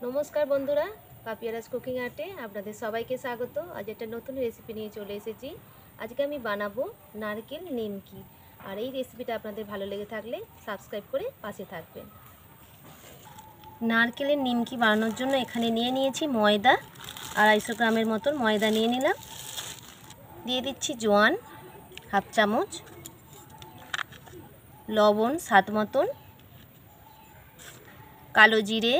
নমস্কার বন্ধুরা, পাপিয়ারাজ কুকিং আর্টে আপনাদের সবাইকে স্বাগত। আজ একটা নতুন রেসিপি নিয়ে চলে এসেছি। আজকে আমি বানাবো নারকেল নিমকি। আর এই রেসিপিটা আপনাদের ভালো লেগে থাকলে সাবস্ক্রাইব করে পাশে থাকবেন। নারকেলের নিমকি বানানোর জন্য এখানে নিয়ে নিয়েছি ময়দা, 250 গ্রামের মতন ময়দা নিয়ে নিলাম। দিয়ে দিচ্ছি জোয়ান হাফ চামচ, লবণ স্বাদ মতন, কালো জিরে।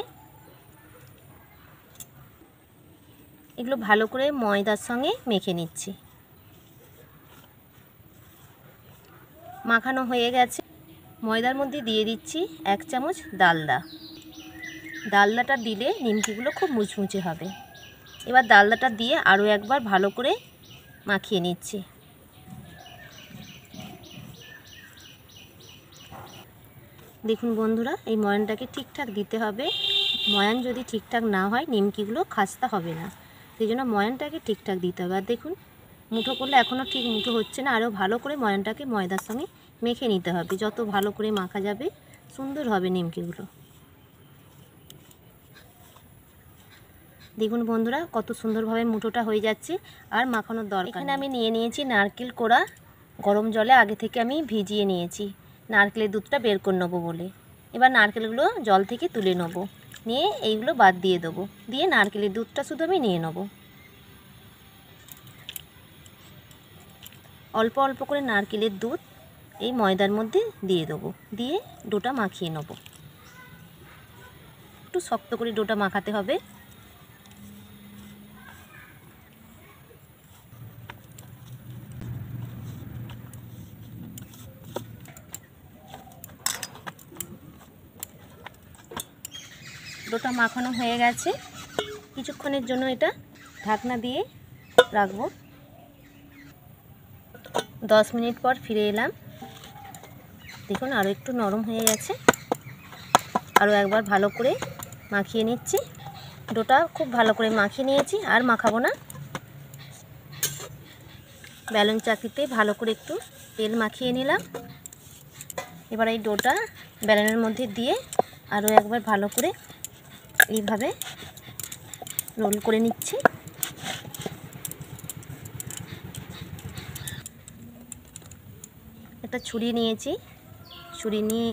এগুলো ভালো করে ময়দার সঙ্গে মেখে নিচ্ছি। মাখানো হয়ে গেছে। ময়দার মধ্যে দিয়ে দিচ্ছি 1 চামচ ডালডা। ডালডাটা দিলে নিমকিগুলো খুব মুচমুচে হবে। এবার ডালডাটা দিয়ে আরও একবার ভালো করে মাখিয়ে নিচ্ছি। দেখুন বন্ধুরা, এই ময়ানটাকে ঠিকঠাক দিতে হবে। ময়ান যদি ঠিকঠাক না হয় নিমকিগুলো খাস্তা হবে না, সেই জন্য ময়ানটাকে ঠিকঠাক দিতে হবে। আর দেখুন, মুঠো করলে এখনও ঠিক মুঠো হচ্ছে না। আরও ভালো করে ময়ানটাকে ময়দার সঙ্গে মেখে নিতে হবে। যত ভালো করে মাখা যাবে সুন্দর হবে নিমকিগুলো। দেখুন বন্ধুরা, কত সুন্দরভাবে মুঠোটা হয়ে যাচ্ছে। আর মাখানোর দরকার। এখানে আমি নিয়ে নিয়েছি নারকেল কোড়া। গরম জলে আগে থেকে আমি ভিজিয়ে নিয়েছি নারকেলের দুধটা বের করে নেবো বলে। এবার নারকেলগুলো জল থেকে তুলে নেবো, নিয়ে এইগুলো বাদ দিয়ে দেবো। দিয়ে নারকেলের দুধটা শুধু আমি নিয়ে নেবো। অল্প অল্প করে নারকেলের দুধ এই ময়দার মধ্যে দিয়ে দেবো। দিয়ে ডোটা মাখিয়ে নেবো। একটু শক্ত করে ডোটা মাখাতে হবে। ডোটা মাখানো হয়ে গেছে। কিছুক্ষণের জন্য এটা ঢাকনা দিয়ে রাখবো। 10 মিনিট পর ফিরে এলাম। দেখুন আরও একটু নরম হয়ে গেছে। আরও একবার ভালো করে মাখিয়ে নিচ্ছি। ডোটা খুব ভালো করে মাখিয়ে নিয়েছি, আর মাখাবো না। বেলুন চাকিতে ভালো করে একটু তেল মাখিয়ে নিলাম। এবার এই ডোটা বেলুনের মধ্যে দিয়ে আরও একবার ভালো করে এইভাবে রোল করে নিচ্ছি। একটা ছুরি নিয়েছি, ছুরি নিয়ে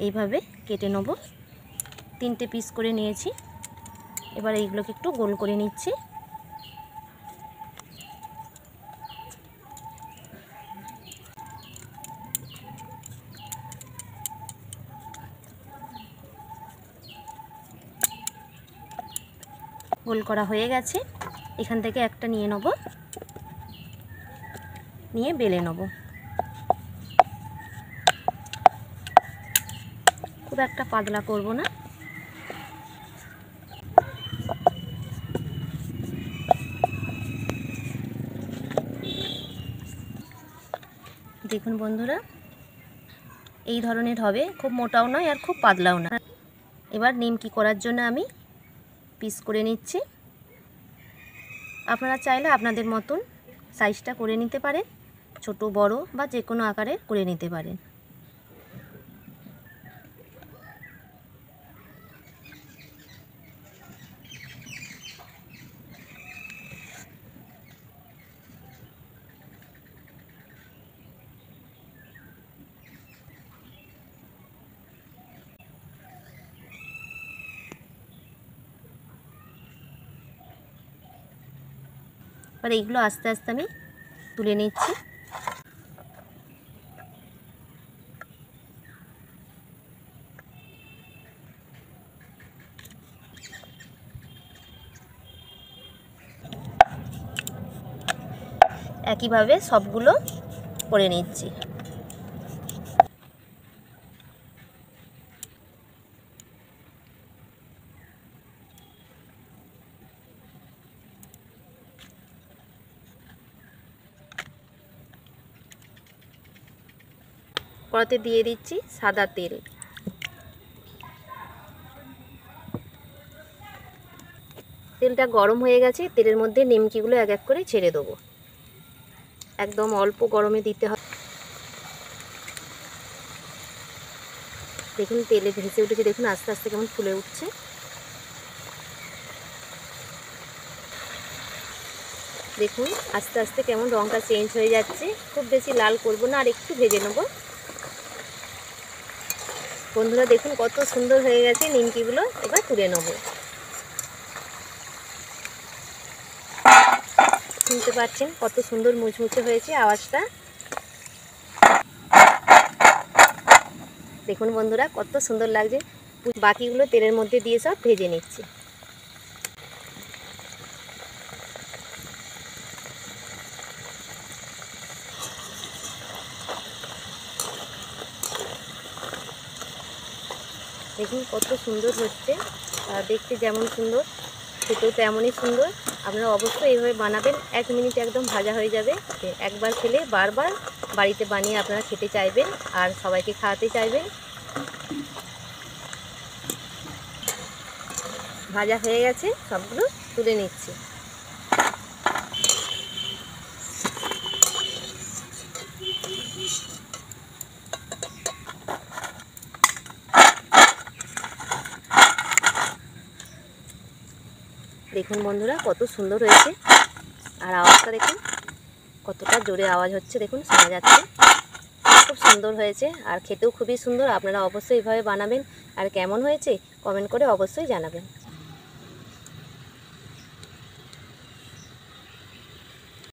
এইভাবে কেটে নেব। 3টে পিস করে নিয়েছি। এবার এইগুলোকে একটু গোল করে নিচ্ছি। গোল করা হয়ে গেছে। এখান থেকে একটা নিয়ে নেব, নিয়ে বেলে নেব। খুব একটা পাতলা করব না। দেখুন বন্ধুরা, এই ধরনের হবে। খুব মোটাও নয় আর খুব পাতলাও না। এবার নিমকি করার জন্য আমি পিস করে নিচ্ছি। আপনারা চাইলে আপনাদের মতন সাইজটা করে নিতে পারেন, ছোট বড় বা যে কোনো আকারে করে নিতে পারেন। আর এইগুলো আস্তে আস্তে আমি তুলে নিচ্ছি। একইভাবে সবগুলো করে নিচ্ছি। কড়াতে দিয়ে দিচ্ছি সাদা তেল। তেলটা গরম হয়ে গেছে। তেলের মধ্যে নিমকিগুলো এক এক করে ছেড়ে দেবো। একদম অল্প গরমে দিতে হবে। দেখুন তেলে ভেসে উঠেছে। দেখুন আস্তে আস্তে কেমন ফুলে উঠছে। দেখুন আস্তে আস্তে কেমন রঙটা চেঞ্জ হয়ে যাচ্ছে। খুব বেশি লাল করব না, আর একটু ভেজে নেব। বন্ধুরা দেখুন কত সুন্দর হয়ে গেছে নিমকিগুলো। এবার তুলে নেব। শুনতে পাচ্ছেন কত সুন্দর মুচমুচে হয়েছে আওয়াজটা। দেখুন বন্ধুরা কত সুন্দর লাগছে। বাকিগুলো তেলের মধ্যে দিয়ে সব ভেজে নিচ্ছি। দেখুন কত সুন্দর হচ্ছে, দেখতে যেমন সুন্দর খেতেও তেমনই সুন্দর। আপনারা অবশ্যই এইভাবে বানাবেন, 1 মিনিট একদম ভাজা হয়ে যাবে। একবার খেলে বারবার বাড়িতে বানিয়ে আপনারা খেতে চাইবেন আর সবাইকে খাওয়াতে চাইবেন। ভাজা হয়ে গেছে, সবগুলো তুলে নিচ্ছি। দেখুন বন্ধুরা কত সুন্দর হয়েছে, আর আওয়াজটা দেখুন কতটা জোরে আওয়াজ হচ্ছে, দেখুন শোনা যাচ্ছে। খুব সুন্দর হয়েছে আর খেতেও খুবই সুন্দর। আপনারা অবশ্যই এইভাবে বানাবেন, আর কেমন হয়েছে কমেন্ট করে অবশ্যই জানাবেন।